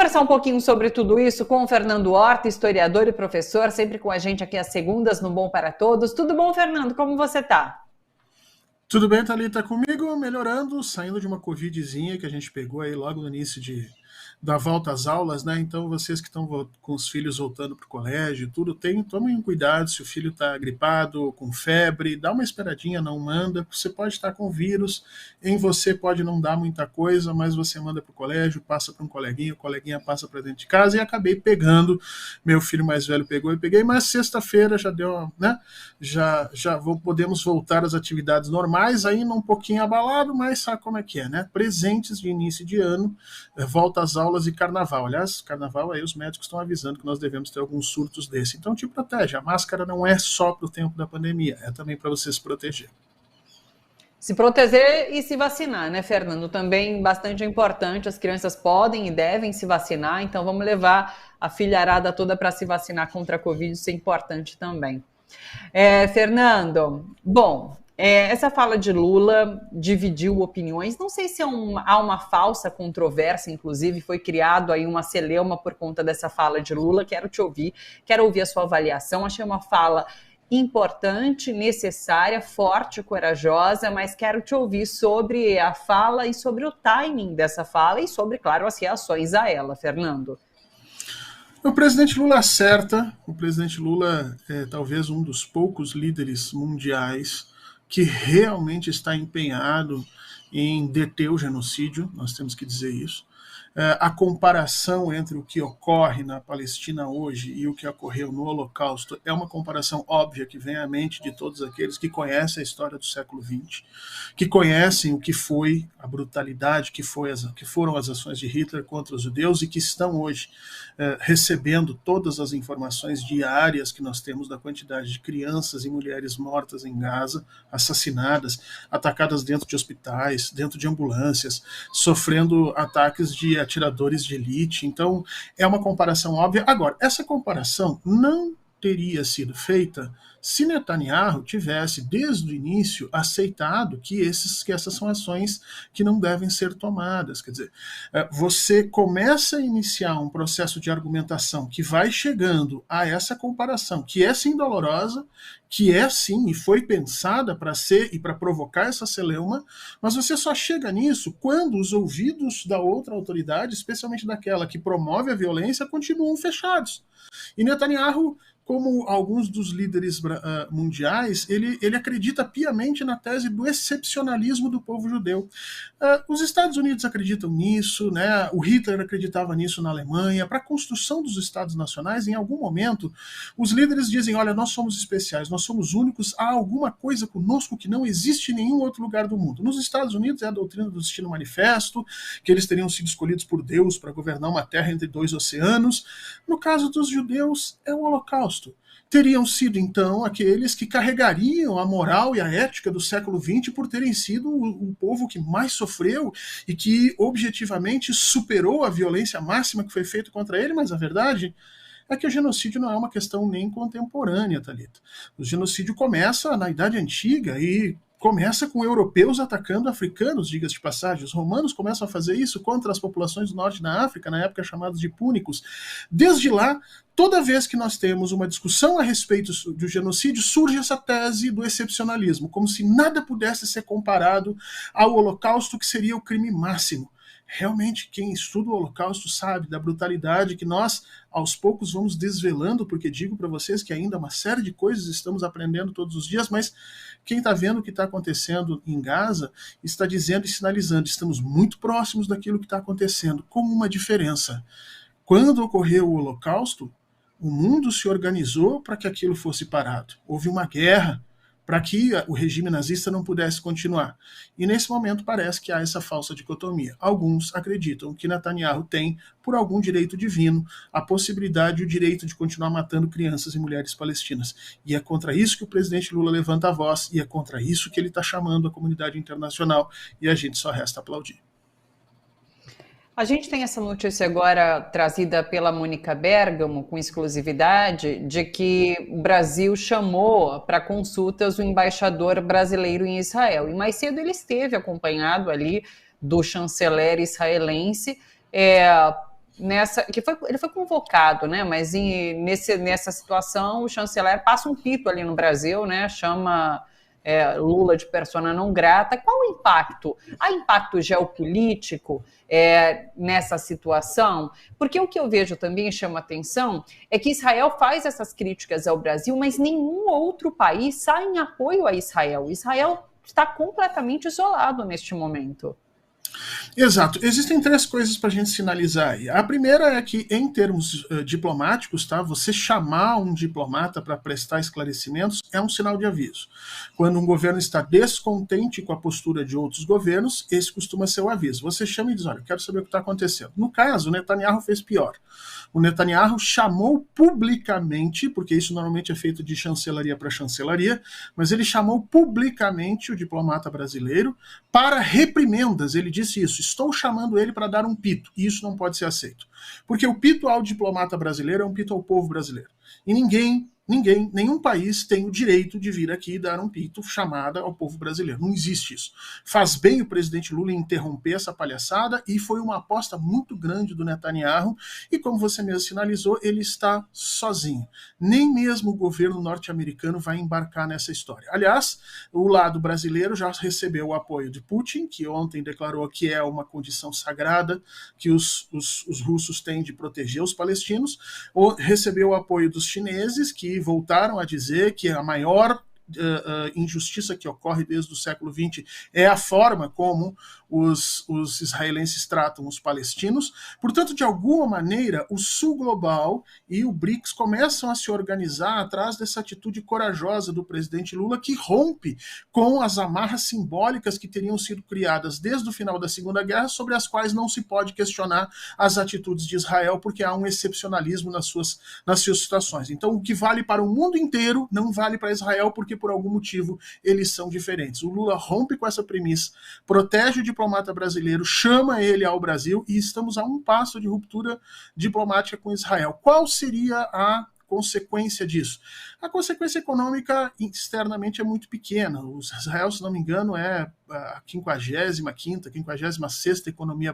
conversar um pouquinho sobre tudo isso com o Fernando Horta, historiador e professor, sempre com a gente aqui às segundas no Bom para Todos. Tudo bom, Fernando? Como você tá? Tudo bem, Thalita? Comigo melhorando, saindo de uma covidzinha que a gente pegou aí logo no início da volta às aulas, né? Então vocês que estão com os filhos voltando para o colégio, tudo, tomem cuidado se o filho está gripado, com febre, dá uma esperadinha, não manda. Você pode estar com vírus, em você pode não dar muita coisa, mas você manda para o colégio, passa para um coleguinha, o coleguinha passa para dentro de casa e acabei pegando. Meu filho mais velho pegou e peguei, mas sexta-feira já deu, né? Podemos voltar às atividades normais, ainda um pouquinho abalado, mas sabe como é que é, né? Presentes de início de ano, volta às aulas e carnaval. Aliás, carnaval aí os médicos estão avisando que nós devemos ter alguns surtos desse. Então te protege. A máscara não é só para o tempo da pandemia, é também para você se proteger. Se proteger e se vacinar, né, Fernando? Também bastante importante. As crianças podem e devem se vacinar, então vamos levar a filharada toda para se vacinar contra a Covid, isso é importante também. Fernando, bom, essa fala de Lula dividiu opiniões. Não sei se há uma falsa controvérsia, inclusive, foi criado aí uma celeuma por conta dessa fala de Lula. Quero te ouvir, quero ouvir a sua avaliação. Achei uma fala importante, necessária, forte, corajosa, mas quero te ouvir sobre a fala e sobre o timing dessa fala e sobre, claro, as reações a ela, Fernando. O presidente Lula acerta. O presidente Lula é talvez um dos poucos líderes mundiais que realmente está empenhado em deter o genocídio, nós temos que dizer isso. A comparação entre o que ocorre na Palestina hoje e o que ocorreu no Holocausto é uma comparação óbvia que vem à mente de todos aqueles que conhecem a história do século XX, que conhecem o que foi a brutalidade que foram as ações de Hitler contra os judeus e que estão hoje recebendo todas as informações diárias que nós temos da quantidade de crianças e mulheres mortas em Gaza, assassinadas, atacadas dentro de hospitais, dentro de ambulâncias, sofrendo ataques de atiradores de elite. Então, é uma comparação óbvia. Agora, essa comparação não teria sido feita se Netanyahu tivesse, desde o início, aceitado que essas são ações que não devem ser tomadas. Quer dizer, você começa a iniciar um processo de argumentação que vai chegando a essa comparação, que é sim dolorosa, que é sim e foi pensada para ser e para provocar essa celeuma, mas você só chega nisso quando os ouvidos da outra autoridade, especialmente daquela que promove a violência, continuam fechados. E Netanyahu, como alguns dos líderes mundiais, ele acredita piamente na tese do excepcionalismo do povo judeu. Os Estados Unidos acreditam nisso, né? O Hitler acreditava nisso na Alemanha. Para a construção dos Estados nacionais, em algum momento, os líderes dizem, olha, nós somos especiais, nós somos únicos, há alguma coisa conosco que não existe em nenhum outro lugar do mundo. Nos Estados Unidos é a doutrina do destino manifesto, que eles teriam sido escolhidos por Deus para governar uma terra entre dois oceanos. No caso dos judeus, é o Holocausto. Teriam sido, então, aqueles que carregariam a moral e a ética do século XX por terem sido o povo que mais sofreu e que, objetivamente, superou a violência máxima que foi feita contra ele, mas a verdade é que o genocídio não é uma questão nem contemporânea, Thalita. O genocídio começa na Idade Antiga e começa com europeus atacando africanos, diga-se de passagem. Os romanos começam a fazer isso contra as populações do norte da África, na época chamadas de púnicos. Desde lá, toda vez que nós temos uma discussão a respeito do genocídio, surge essa tese do excepcionalismo, como se nada pudesse ser comparado ao Holocausto, que seria o crime máximo. Realmente, quem estuda o Holocausto sabe da brutalidade que nós, aos poucos, vamos desvelando, porque digo para vocês que ainda uma série de coisas estamos aprendendo todos os dias, mas quem está vendo o que está acontecendo em Gaza está dizendo e sinalizando, estamos muito próximos daquilo que está acontecendo, com uma diferença. Quando ocorreu o Holocausto, o mundo se organizou para que aquilo fosse parado. Houve uma guerra para que o regime nazista não pudesse continuar. E nesse momento parece que há essa falsa dicotomia. Alguns acreditam que Netanyahu tem, por algum direito divino, a possibilidade e o direito de continuar matando crianças e mulheres palestinas. E é contra isso que o presidente Lula levanta a voz, e é contra isso que ele está chamando a comunidade internacional, e a gente só resta aplaudir. A gente tem essa notícia agora trazida pela Mônica Bergamo, com exclusividade, de que o Brasil chamou para consultas o embaixador brasileiro em Israel. E mais cedo ele esteve acompanhado ali do chanceler israelense, ele foi convocado, né? Mas nessa situação o chanceler passa um pito ali no Brasil, né? Chama Lula de persona não grata. Qual o impacto? Há impacto geopolítico nessa situação? Porque o que eu vejo também chama atenção é que Israel faz essas críticas ao Brasil, mas nenhum outro país sai em apoio a Israel. Israel está completamente isolado neste momento. Exato. Existem três coisas para a gente sinalizar aí. A primeira é que, em termos diplomáticos, tá, você chamar um diplomata para prestar esclarecimentos é um sinal de aviso. Quando um governo está descontente com a postura de outros governos, esse costuma ser o aviso. Você chama e diz, olha, eu quero saber o que está acontecendo. No caso, o Netanyahu fez pior. O Netanyahu chamou publicamente, porque isso normalmente é feito de chancelaria para chancelaria, mas ele chamou publicamente o diplomata brasileiro para reprimendas. Ele disse isso, estou chamando ele para dar um pito, e isso não pode ser aceito. Porque o pito ao diplomata brasileiro é um pito ao povo brasileiro. E nenhum país tem o direito de vir aqui e dar um pito chamada ao povo brasileiro. Não existe isso. Faz bem o presidente Lula interromper essa palhaçada e foi uma aposta muito grande do Netanyahu e, como você mesmo sinalizou, ele está sozinho. Nem mesmo o governo norte-americano vai embarcar nessa história. Aliás, o lado brasileiro já recebeu o apoio de Putin, que ontem declarou que é uma condição sagrada que os russos têm de proteger os palestinos, recebeu o apoio dos chineses, que voltaram a dizer que a maior injustiça que ocorre desde o século XX é a forma como os israelenses tratam os palestinos. Portanto, de alguma maneira, o Sul Global e o BRICS começam a se organizar atrás dessa atitude corajosa do presidente Lula, que rompe com as amarras simbólicas que teriam sido criadas desde o final da Segunda Guerra, sobre as quais não se pode questionar as atitudes de Israel, porque há um excepcionalismo nas suas situações. Então, o que vale para o mundo inteiro não vale para Israel, porque por algum motivo eles são diferentes. O Lula rompe com essa premissa, protege o diplomata brasileiro, chama ele ao Brasil e estamos a um passo de ruptura diplomática com Israel. Qual seria a consequência disso? A consequência econômica externamente é muito pequena. O Israel, se não me engano, é a 55ª, 56ª economia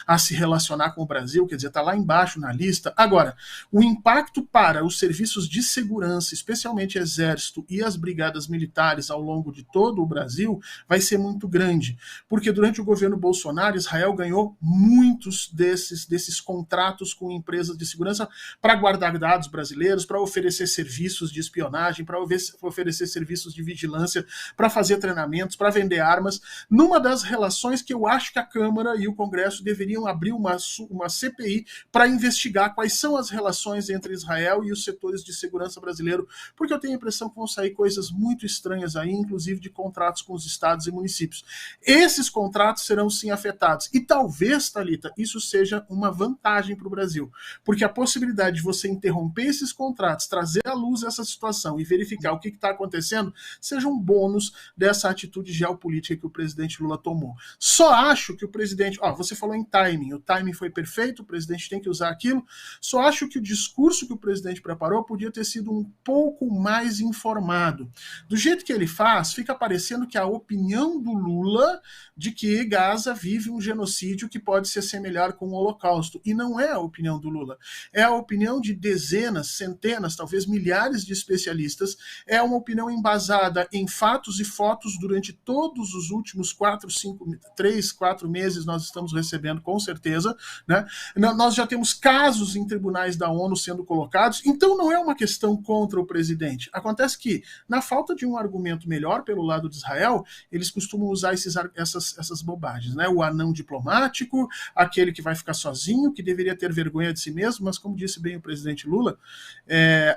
a se relacionar com o Brasil, quer dizer, está lá embaixo na lista. Agora, o impacto para os serviços de segurança, especialmente Exército e as brigadas militares ao longo de todo o Brasil, vai ser muito grande, porque durante o governo Bolsonaro, Israel ganhou muitos desses contratos com empresas de segurança para guardar dados brasileiros, para oferecer serviços de espionagem, para oferecer serviços de vigilância, para fazer treinamentos, para vender armas, numa das relações que eu acho que a Câmara e o Congresso deveriam abrir uma CPI para investigar quais são as relações entre Israel e os setores de segurança brasileiro, porque eu tenho a impressão que vão sair coisas muito estranhas aí, inclusive de contratos com os estados e municípios. Esses contratos serão sim afetados, e talvez, Thalita, isso seja uma vantagem para o Brasil, porque a possibilidade de você interromper esses contratos, trazer à luz essa situação e verificar o que está acontecendo, seja um bônus dessa atitude geopolítica que o presidente Lula tomou. Só acho que o presidente... você falou em timing, o timing foi perfeito, o presidente tem que usar aquilo, só acho que o discurso que o presidente preparou podia ter sido um pouco mais informado. Do jeito que ele faz, fica parecendo que a opinião do Lula de que Gaza vive um genocídio que pode se assemelhar com o Holocausto, e não é a opinião do Lula, é a opinião de dezenas, centenas, talvez milhares de especialistas, é uma opinião embasada em fatos e fotos durante todos os últimos 3, 4 meses nós estamos recebendo, com certeza, né? Nós já temos casos em tribunais da ONU sendo colocados, então não é uma questão contra o presidente. Acontece que, na falta de um argumento melhor pelo lado de Israel, eles costumam usar essas bobagens, né? O anão diplomático, aquele que vai ficar sozinho, que deveria ter vergonha de si mesmo, mas como disse bem o presidente Lula,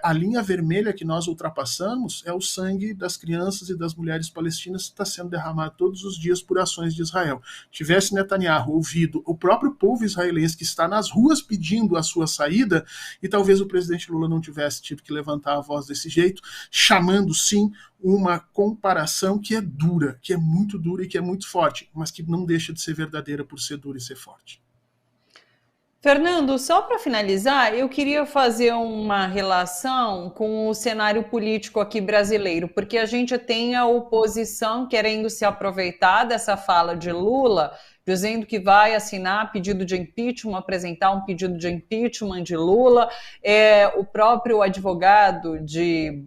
a linha vermelha que nós ultrapassamos é o sangue das crianças e das mulheres palestinas que está sendo derramado todos os dias por ações de Israel. Tivesse Netanyahu ouvido o próprio povo israelense que está nas ruas pedindo a sua saída, e talvez o presidente Lula não tivesse tido que levantar a voz desse jeito, chamando sim uma comparação que é dura, que é muito dura e que é muito forte, mas que não deixa de ser verdadeira por ser dura e ser forte. Fernando, só para finalizar, eu queria fazer uma relação com o cenário político aqui brasileiro, porque a gente tem a oposição querendo se aproveitar dessa fala de Lula, dizendo que vai assinar pedido de impeachment, apresentar um pedido de impeachment de Lula. O próprio advogado de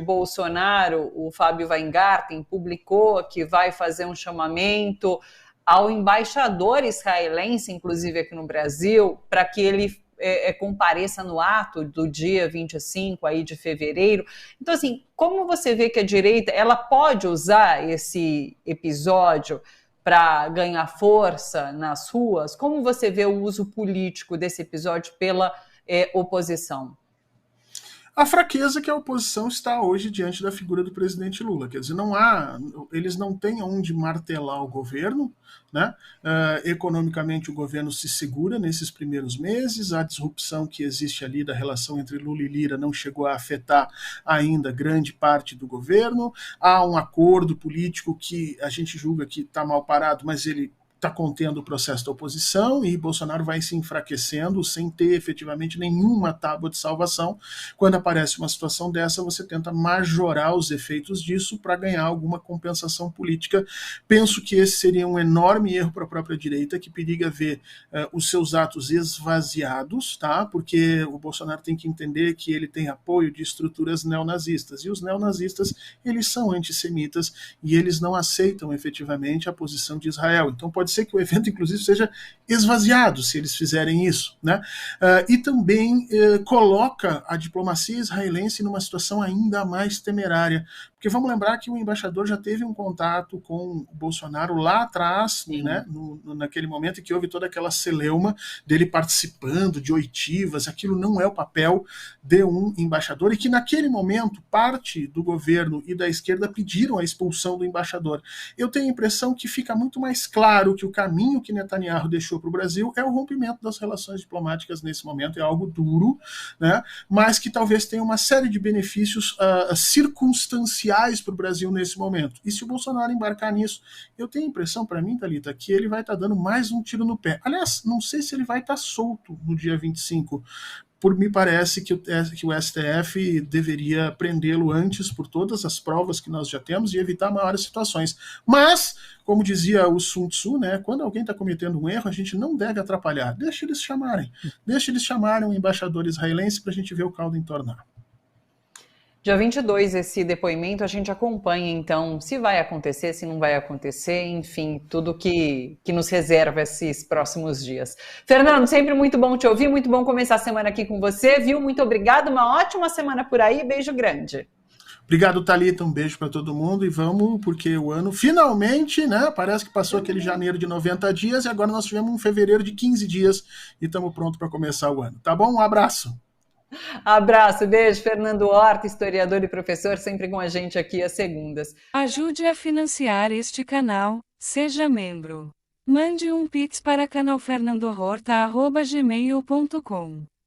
Bolsonaro, o Fábio Weingarten, publicou que vai fazer um chamamento ao embaixador israelense, inclusive aqui no Brasil, para que ele compareça no ato do dia 25 aí de fevereiro. Então, assim, como você vê que a direita ela pode usar esse episódio para ganhar força nas ruas? Como você vê o uso político desse episódio pela oposição? A fraqueza que a oposição está hoje diante da figura do presidente Lula. Quer dizer, eles não têm onde martelar o governo, né? Economicamente o governo se segura nesses primeiros meses, a disrupção que existe ali da relação entre Lula e Lira não chegou a afetar ainda grande parte do governo, há um acordo político que a gente julga que está mal parado, mas ele está contendo o processo da oposição e Bolsonaro vai se enfraquecendo sem ter efetivamente nenhuma tábua de salvação. Quando aparece uma situação dessa, você tenta majorar os efeitos disso para ganhar alguma compensação política. Penso que esse seria um enorme erro para a própria direita, que periga ver os seus atos esvaziados, tá? Porque o Bolsonaro tem que entender que ele tem apoio de estruturas neonazistas, e os neonazistas, eles são antissemitas e eles não aceitam efetivamente a posição de Israel. Então pode ser que o evento, inclusive, seja esvaziado se eles fizerem isso, né? E também coloca a diplomacia israelense numa situação ainda mais temerária, porque vamos lembrar que o embaixador já teve um contato com o Bolsonaro lá atrás, né, naquele momento em que houve toda aquela celeuma dele participando de oitivas. Aquilo não é o papel de um embaixador, e que naquele momento parte do governo e da esquerda pediram a expulsão do embaixador. Eu tenho a impressão que fica muito mais claro que o caminho que Netanyahu deixou para o Brasil é o rompimento das relações diplomáticas nesse momento. É algo duro, né, mas que talvez tenha uma série de benefícios circunstanciais para o Brasil nesse momento. E se o Bolsonaro embarcar nisso, eu tenho a impressão, para mim, Thalita, que ele vai estar dando mais um tiro no pé. Aliás, não sei se ele vai estar solto no dia 25, me parece que o STF deveria prendê-lo antes por todas as provas que nós já temos e evitar maiores situações. Mas, como dizia o Sun Tzu, né, quando alguém está cometendo um erro, a gente não deve atrapalhar. Deixa eles chamarem o embaixador israelense para a gente ver o caldo entornar. Dia 22, esse depoimento, a gente acompanha, então, se vai acontecer, se não vai acontecer, enfim, tudo que nos reserva esses próximos dias. Fernando, sempre muito bom te ouvir, muito bom começar a semana aqui com você, viu? Muito obrigado, uma ótima semana por aí, beijo grande. Obrigado, Thalita, um beijo para todo mundo e vamos, porque o ano finalmente, né, parece que passou aquele janeiro de 90 dias e agora nós tivemos um fevereiro de 15 dias e estamos prontos para começar o ano. Tá bom? Um abraço. Abraço, beijo, Fernando Horta, historiador e professor, sempre com a gente aqui às segundas. Ajude a financiar este canal, seja membro. Mande um Pix para canalfernandohorta@gmail.com.